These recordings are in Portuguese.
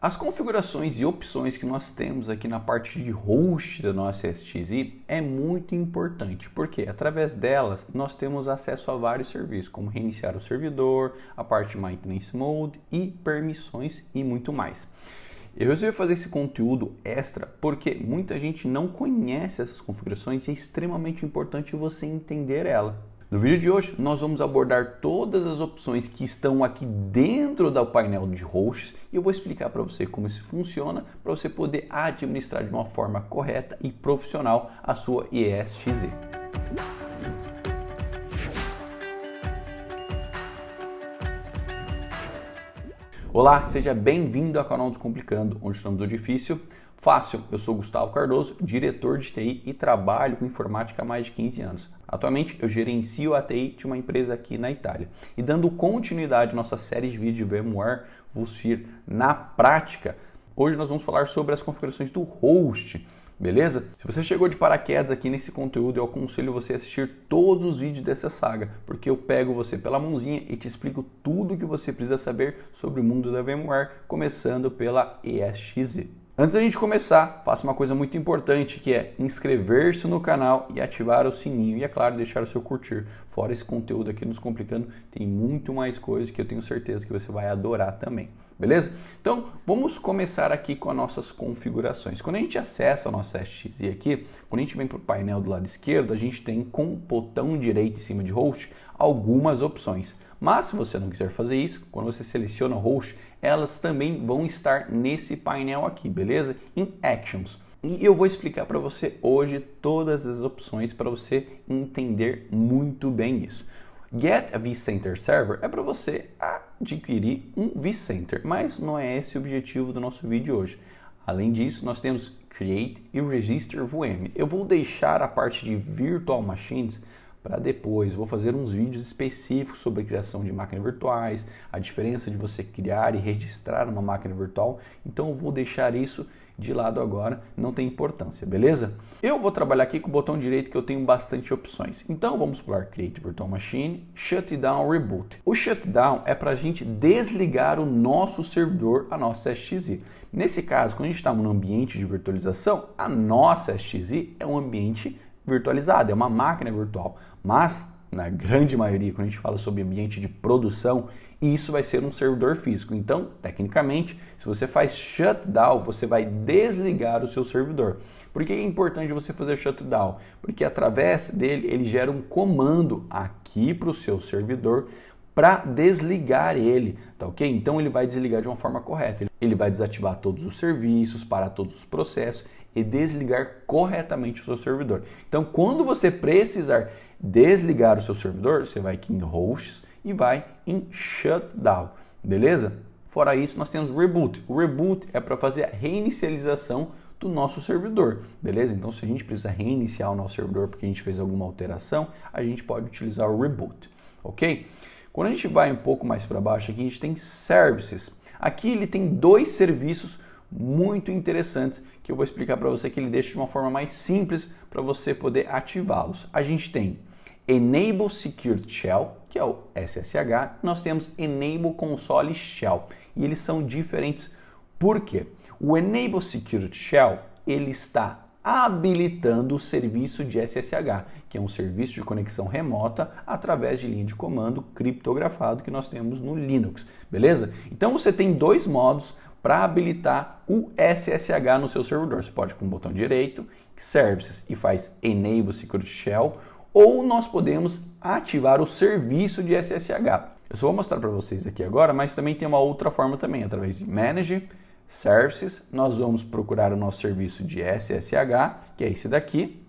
As configurações e opções que nós temos aqui na parte de host da nossa SXI é muito importante, porque através delas nós temos acesso a vários serviços, como reiniciar o servidor, a parte de Maintenance Mode e permissões e muito mais. Eu resolvi fazer esse conteúdo extra porque muita gente não conhece essas configurações e é extremamente importante você entender ela. No vídeo de hoje, nós vamos abordar todas as opções que estão aqui dentro do painel de hosts e eu vou explicar para você como isso funciona para você poder administrar de uma forma correta e profissional a sua ESXi. Olá, seja bem-vindo ao canal Descomplicando, onde estamos do difícil fácil. Eu sou Gustavo Cardoso, diretor de TI e trabalho com informática há mais de 15 anos. Atualmente, eu gerencio a TI de uma empresa aqui na Itália. E dando continuidade à nossa série de vídeos de VMware vSphere na prática, hoje nós vamos falar sobre as configurações do host, beleza? Se você chegou de paraquedas aqui nesse conteúdo, eu aconselho você a assistir todos os vídeos dessa saga, porque eu pego você pela mãozinha e te explico tudo o que você precisa saber sobre o mundo da VMware, começando pela ESXi. Antes da gente começar, faça uma coisa muito importante, que é inscrever-se no canal e ativar o sininho. E é claro, deixar o seu curtir. Fora esse conteúdo aqui nos Complicando, tem muito mais coisas que eu tenho certeza que você vai adorar também. Beleza? Então, vamos começar aqui com as nossas configurações. Quando a gente acessa a nossa SXI aqui, quando a gente vem para o painel do lado esquerdo, a gente tem com o botão direito em cima de host algumas opções. Mas se você não quiser fazer isso, quando você seleciona o host, elas também vão estar nesse painel aqui, beleza? Em Actions. E eu vou explicar para você hoje todas as opções para você entender muito bem isso. Get a vCenter Server é para você adquirir um vCenter, mas não é esse o objetivo do nosso vídeo hoje. Além disso, nós temos Create e Register VM. Eu vou deixar a parte de Virtual Machines para depois. Vou fazer uns vídeos específicos sobre a criação de máquinas virtuais, a diferença de você criar e registrar uma máquina virtual. Então eu vou deixar isso de lado agora, não tem importância, beleza? Eu vou trabalhar aqui com o botão direito que eu tenho bastante opções. Então vamos pular Create Virtual Machine, Shutdown Reboot. O Shutdown é para a gente desligar o nosso servidor, a nossa SXI. Nesse caso, quando a gente está no ambiente de virtualização, a nossa SXI é um ambiente virtualizado, é uma máquina virtual. Mas, na grande maioria, quando a gente fala sobre ambiente de produção, isso vai ser um servidor físico. Então, tecnicamente, se você faz shutdown, você vai desligar o seu servidor. Por que é importante você fazer shutdown? Porque através dele, ele gera um comando aqui para o seu servidor para desligar ele, tá ok? Então, ele vai desligar de uma forma correta. Ele vai desativar todos os serviços, parar todos os processos e desligar corretamente o seu servidor. Então, quando você precisar desligar o seu servidor, você vai aqui em Hosts e vai em Shutdown, beleza? Fora isso, nós temos Reboot. O Reboot é para fazer a reinicialização do nosso servidor, beleza? Então, se a gente precisa reiniciar o nosso servidor porque a gente fez alguma alteração, a gente pode utilizar o Reboot, ok? Quando a gente vai um pouco mais para baixo aqui, a gente tem Services. Aqui ele tem dois serviços muito interessantes que eu vou explicar para você, que ele deixa de uma forma mais simples para você poder ativá-los. A gente tem Enable Security Shell, que é o SSH, nós temos Enable Console Shell, e eles são diferentes. Por quê? O Enable Security Shell, ele está habilitando o serviço de SSH, que é um serviço de conexão remota através de linha de comando criptografado que nós temos no Linux, beleza? Então você tem dois modos para habilitar o SSH no seu servidor. Você pode com o botão direito, Services, e faz Enable Security Shell, ou nós podemos ativar o serviço de SSH. Eu só vou mostrar para vocês aqui agora, mas também tem uma outra forma também, através de Manage Services, nós vamos procurar o nosso serviço de SSH, que é esse daqui.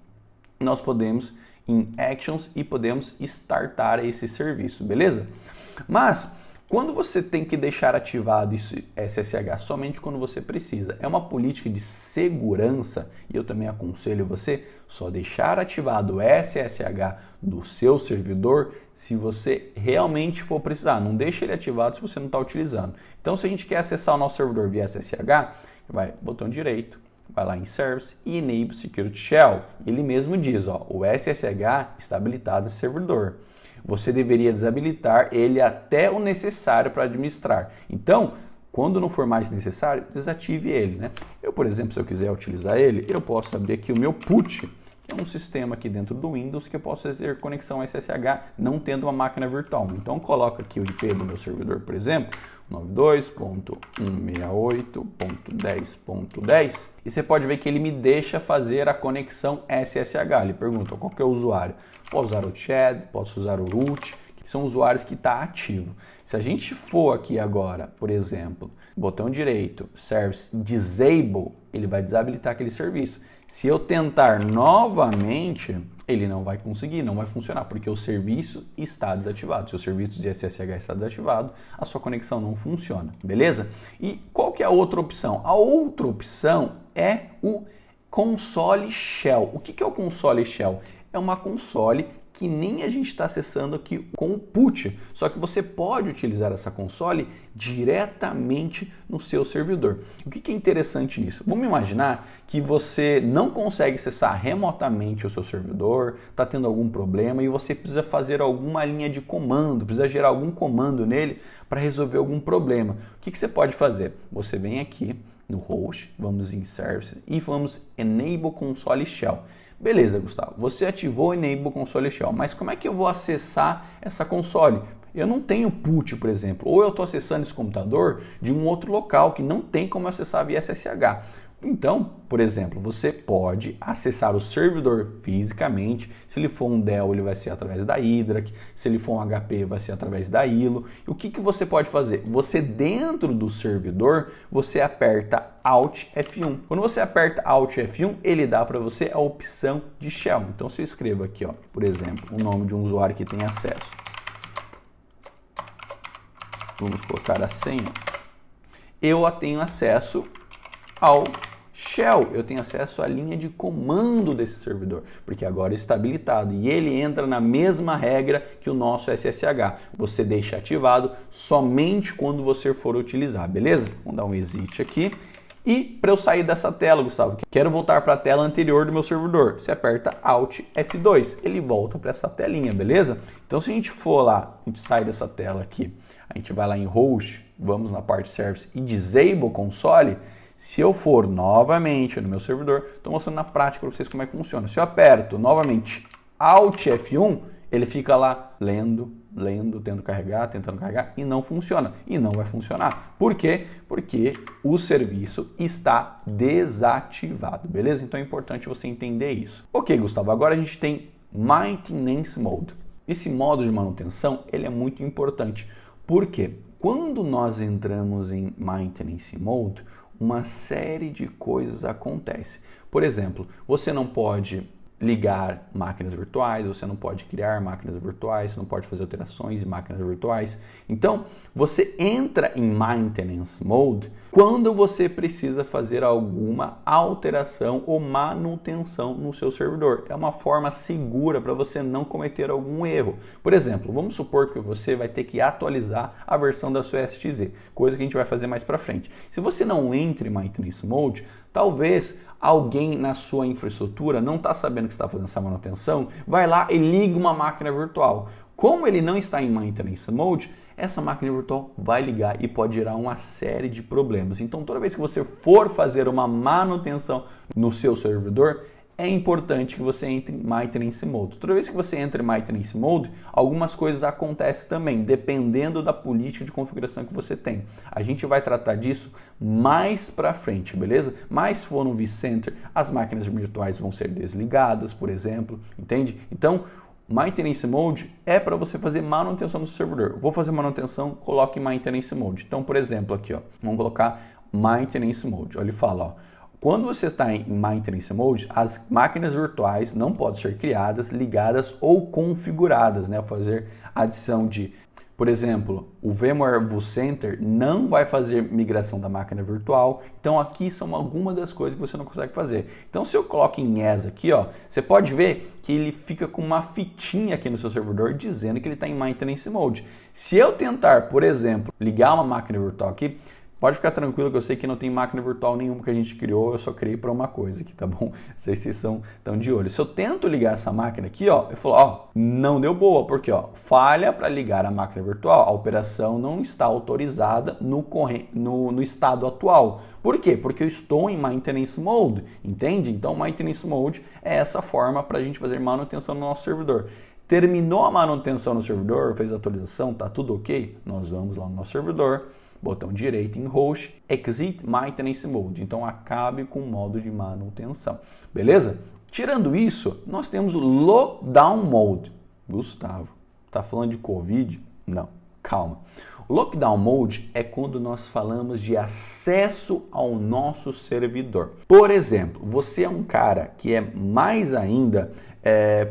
Nós podemos em Actions e podemos startar esse serviço, beleza? Mas quando você tem que deixar ativado esse SSH somente quando você precisa, é uma política de segurança e eu também aconselho você só deixar ativado o SSH do seu servidor se você realmente for precisar. Não deixe ele ativado se você não está utilizando. Então, se a gente quer acessar o nosso servidor via SSH, vai botão direito, vai lá em Service e Enable Security Shell. Ele mesmo diz, ó, o SSH está habilitado esse servidor. Você deveria desabilitar ele até o necessário para administrar. Então, Quando não for mais necessário, desative ele, né? Eu, por exemplo, se eu quiser utilizar ele, eu posso abrir aqui o meu PUT, que é um sistema aqui dentro do Windows que eu posso fazer conexão SSH não tendo uma máquina virtual. Então, eu coloco aqui o IP do meu servidor, por exemplo, 92.168.10.10, e você pode ver que ele me deixa fazer a conexão SSH. Ele pergunta qual que é o usuário. Posso usar o Chad, posso usar o root, que são usuários que está ativo. Se a gente for aqui agora, por exemplo, botão direito, Service Disable, ele vai desabilitar aquele serviço. Se eu tentar novamente, ele não vai conseguir, não vai funcionar, porque o serviço está desativado. Se o serviço de SSH está desativado, a sua conexão não funciona, beleza? E qual que é a outra opção? A outra opção é o console shell. O que é o console shell? É uma console que nem a gente está acessando aqui com o PUT, só que você pode utilizar essa console diretamente no seu servidor. O que é interessante nisso? Vamos imaginar que você não consegue acessar remotamente o seu servidor, está tendo algum problema e você precisa fazer alguma linha de comando, precisa gerar algum comando nele para resolver algum problema. O que você pode fazer? Você vem aqui no host, vamos em services e vamos enable console shell. Beleza, Gustavo, você ativou o Enable Console Shell, mas como é que eu vou acessar essa console? Eu não tenho PUT, por exemplo, ou eu estou acessando esse computador de um outro local que não tem como acessar via SSH. Então, por exemplo, você pode acessar o servidor fisicamente. Se ele for um Dell, ele vai ser através da Hydra. Se ele for um HP, vai ser através da ILO. E o que você pode fazer? Você, dentro do servidor, você aperta Alt F1. Quando você aperta Alt F1, ele dá para você a opção de Shell. Então, se eu escrevo aqui, ó, por exemplo, o nome de um usuário que tem acesso. Vamos colocar a senha. Eu tenho acesso ao shell, eu tenho acesso à linha de comando desse servidor, porque agora está habilitado e ele entra na mesma regra que o nosso SSH. Você deixa ativado somente quando você for utilizar, beleza? Vamos dar um exit aqui. E para eu sair dessa tela, Gustavo, quero voltar para a tela anterior do meu servidor. Você aperta Alt F2, ele volta para essa telinha, beleza? Então se a gente for lá, a gente sai dessa tela aqui, a gente vai lá em Host, vamos na parte Service e Disable Console. Se eu for novamente no meu servidor, estou mostrando na prática para vocês como é que funciona. Se eu aperto novamente Alt F1, ele fica lá lendo, tentando carregar e não funciona. E não vai funcionar. Por quê? Porque o serviço está desativado, beleza? Então é importante você entender isso. Ok, Gustavo, agora a gente tem Maintenance Mode. Esse modo de manutenção, ele é muito importante. Por quê? Quando nós entramos em Maintenance Mode, uma série de coisas acontece. Por exemplo, você não pode ligar máquinas virtuais, você não pode criar máquinas virtuais, você não pode fazer alterações em máquinas virtuais. Então, você entra em Maintenance Mode quando você precisa fazer alguma alteração ou manutenção no seu servidor. É uma forma segura para você não cometer algum erro. Por exemplo, vamos supor que você vai ter que atualizar a versão da sua STZ, coisa que a gente vai fazer mais para frente. Se você não entra em Maintenance Mode, talvez alguém na sua infraestrutura não está sabendo que está fazendo essa manutenção, vai lá e liga uma máquina virtual. Como ele não está em Maintenance Mode, essa máquina virtual vai ligar e pode gerar uma série de problemas. Então, toda vez que você for fazer uma manutenção no seu servidor, é importante que você entre em Maintenance Mode. Toda vez que você entra em Maintenance Mode, algumas coisas acontecem também, dependendo da política de configuração que você tem. A gente vai tratar disso mais para frente, beleza? Mas se for no vCenter, as máquinas virtuais vão ser desligadas, por exemplo, entende? Então, Maintenance Mode é para você fazer manutenção no seu servidor. Vou fazer manutenção, coloque em Maintenance Mode. Então, por exemplo, aqui, ó, vamos colocar Maintenance Mode. Olha, ele fala, ó. Quando você está em Maintenance Mode, as máquinas virtuais não podem ser criadas, ligadas ou configuradas, né? Fazer adição de, por exemplo, o VMware vCenter não vai fazer migração da máquina virtual. Então aqui são algumas das coisas que você não consegue fazer. Então se eu coloco em Yes aqui, ó, você pode ver que ele fica com uma fitinha aqui no seu servidor dizendo que ele está em Maintenance Mode. Se eu tentar, por exemplo, ligar uma máquina virtual aqui, Pode ficar tranquilo que eu sei que não tem máquina virtual nenhuma que a gente criou, eu só criei para uma coisa aqui, tá bom? Não sei se vocês estão de olho. Se eu tento ligar essa máquina aqui, ó, eu falo, ó, não deu boa, porque, ó, falha para ligar a máquina virtual, a operação não está autorizada no estado atual. Por quê? Porque eu estou em Maintenance Mode, entende? Então, Maintenance Mode é essa forma para a gente fazer manutenção no nosso servidor. Terminou a manutenção no servidor, fez a atualização, tá tudo ok? Nós vamos lá no nosso servidor, botão direito em Host, Exit Maintenance Mode. Então, acabe com o modo de manutenção. Beleza? Tirando isso, nós temos o Lockdown Mode. Gustavo, tá falando de Covid? Não, calma. O Lockdown Mode é quando nós falamos de acesso ao nosso servidor. Por exemplo, você é um cara que é mais ainda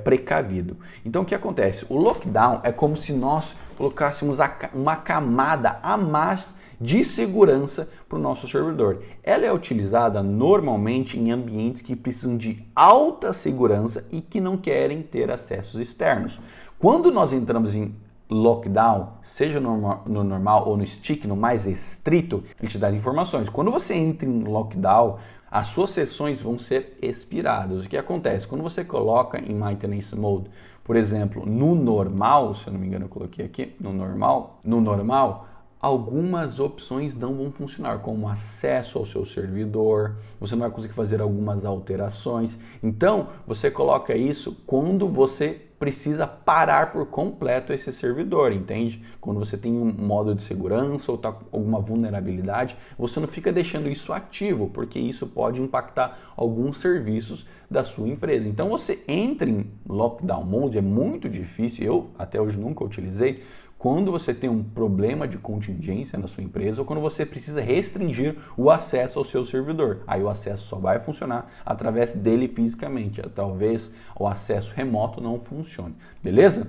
precavido. Então, o que acontece? O Lockdown é como se nós colocássemos uma camada a mais de segurança para o nosso servidor. Ela é utilizada normalmente em ambientes que precisam de alta segurança e que não querem ter acessos externos. Quando nós entramos em lockdown, seja no normal ou no stick, no mais estrito, ele te dá as informações. Quando você entra em lockdown, as suas sessões vão ser expiradas. O que acontece? Quando você coloca em Maintenance Mode, por exemplo, no normal, se eu não me engano eu coloquei aqui, no normal, algumas opções não vão funcionar, como acesso ao seu servidor, você não vai conseguir fazer algumas alterações. Então, você coloca isso quando você precisa parar por completo esse servidor, entende? Quando você tem um modo de segurança ou tá com alguma vulnerabilidade, você não fica deixando isso ativo, porque isso pode impactar alguns serviços da sua empresa. Então, você entra em Lockdown Mode, é muito difícil, eu até hoje nunca utilizei, quando você tem um problema de contingência na sua empresa ou quando você precisa restringir o acesso ao seu servidor. Aí o acesso só vai funcionar através dele fisicamente. Talvez o acesso remoto não funcione. Beleza?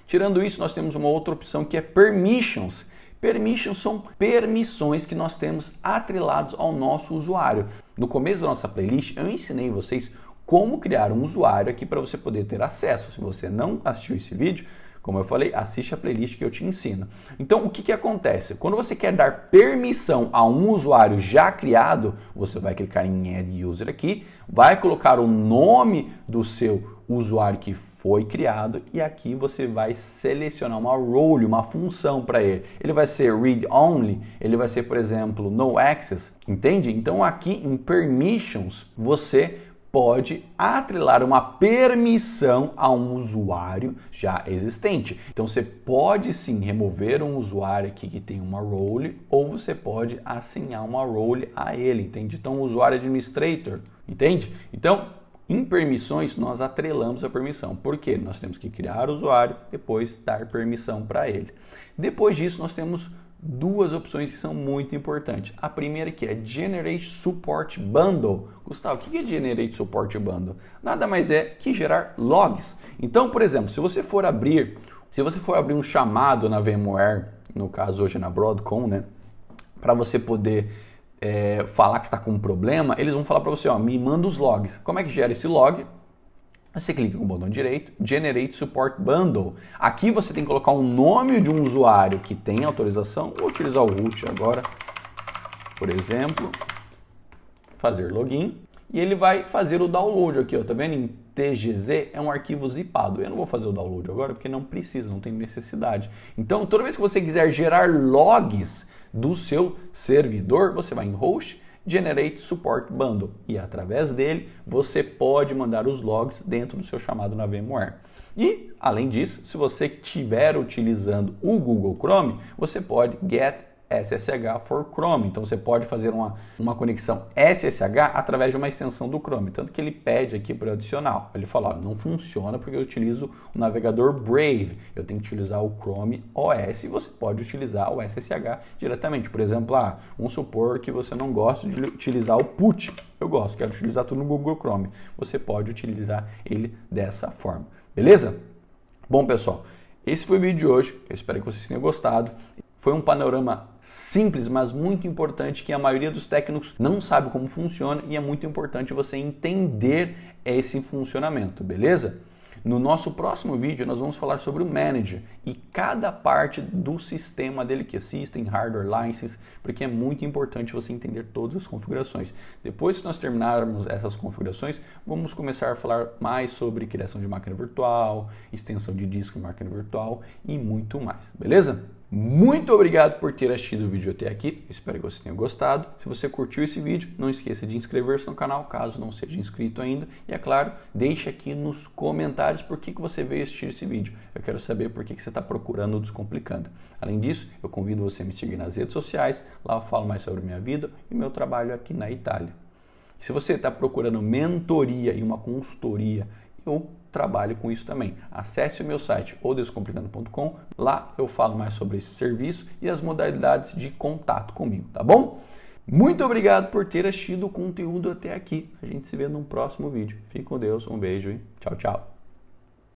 Tirando isso, nós temos uma outra opção que é Permissions. Permissions são permissões que nós temos atrelados ao nosso usuário. No começo da nossa playlist, eu ensinei vocês como criar um usuário aqui para você poder ter acesso. Se você não assistiu esse vídeo, como eu falei, assiste a playlist que eu te ensino. Então, o que acontece? Quando você quer dar permissão a um usuário já criado, você vai clicar em Add User aqui, vai colocar o nome do seu usuário que foi criado e aqui você vai selecionar uma role, uma função para ele. Ele vai ser Read Only, ele vai ser, por exemplo, No Access, entende? Então, aqui em Permissions, você pode atrelar uma permissão a um usuário já existente. Então você pode sim remover um usuário aqui que tem uma role ou você pode assinhar uma role a ele, entende? Então o usuário administrator, entende? Então em permissões nós atrelamos a permissão. Por quê? Nós temos que criar o usuário, depois dar permissão para ele. Depois disso nós temos duas opções que são muito importantes. A primeira que é Generate Support Bundle. Gustavo, o que é Generate Support Bundle? Nada mais é que gerar logs. Então, por exemplo, se você for abrir um chamado na VMware, no caso hoje na Broadcom, né, para você poder falar que está com um problema, eles vão falar para você, ó, me manda os logs. Como é que gera esse log? Você clica com o botão direito, Generate Support Bundle. Aqui você tem que colocar o nome de um usuário que tem autorização. Vou utilizar o root agora, por exemplo, fazer login. E ele vai fazer o download aqui, ó, tá vendo? Em TGZ é um arquivo zipado. Eu não vou fazer o download agora porque não precisa, não tem necessidade. Então, toda vez que você quiser gerar logs do seu servidor, você vai em Host, Generate Support Bundle e através dele você pode mandar os logs dentro do seu chamado na VMware. E, além disso, se você estiver utilizando o Google Chrome, você pode get SSH for Chrome. Então você pode fazer uma conexão SSH através de uma extensão do Chrome. Tanto que ele pede aqui para adicionar. Ele fala, ó, não funciona porque eu utilizo o navegador Brave. Eu tenho que utilizar o Chrome OS e você pode utilizar o SSH diretamente. Por exemplo, vamos supor que você não gosta de utilizar o PUT. Eu gosto, quero utilizar tudo no Google Chrome. Você pode utilizar ele dessa forma. Beleza? Bom, pessoal, esse foi o vídeo de hoje. Eu espero que vocês tenham gostado. Foi um panorama simples, mas muito importante, que a maioria dos técnicos não sabe como funciona e é muito importante você entender esse funcionamento, beleza? No nosso próximo vídeo, nós vamos falar sobre o Manager e cada parte do sistema dele, que é System, Hardware, License, porque é muito importante você entender todas as configurações. Depois que nós terminarmos essas configurações, vamos começar a falar mais sobre criação de máquina virtual, extensão de disco em máquina virtual e muito mais, beleza? Muito obrigado por ter assistido o vídeo até aqui, espero que você tenha gostado. Se você curtiu esse vídeo, não esqueça de inscrever-se no canal, caso não seja inscrito ainda. E é claro, deixe aqui nos comentários por que você veio assistir esse vídeo. Eu quero saber por que você está procurando o Descomplicando. Além disso, eu convido você a me seguir nas redes sociais, lá eu falo mais sobre minha vida e meu trabalho aqui na Itália. Se você está procurando mentoria e uma consultoria, eu trabalho com isso também. Acesse o meu site odescomplicando.com, lá eu falo mais sobre esse serviço e as modalidades de contato comigo, tá bom? Muito obrigado por ter assistido o conteúdo até aqui. A gente se vê num próximo vídeo. Fique com Deus, um beijo e tchau, tchau.